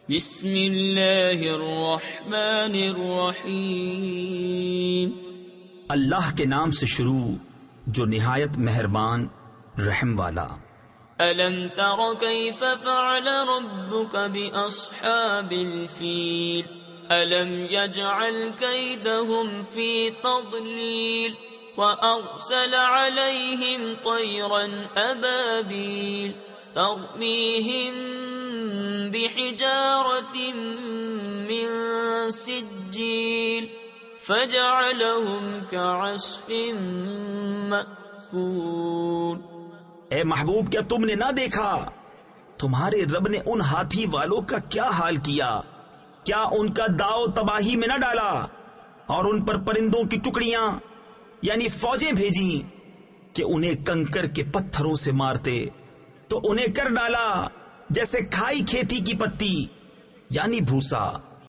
بسم اللہ الرحمن الرحیم. اللہ کے نام سے شروع جو نہایت مہربان رحم والا. ألم تر كيف فعل ربك بأصحاب الفيل ألم يجعل كيدهم في تضليل وأرسل عليهم طيرا أبابيل ترميهم بحجارة من سجيل فجعلهم كعصف مأكول. اے محبوب کیا تم نے نہ دیکھا تمہارے رب نے ان ہاتھی والوں کا کیا حال کیا؟ کیا ان کا داؤ تباہی میں نہ ڈالا اور ان پر پرندوں کی ٹکڑیاں یعنی فوجیں بھیجیں کہ انہیں کنکر کے پتھروں سے مارتے، تو انہیں کر ڈالا جیسے کھائی کھیتی کی پتی یعنی بھوسا.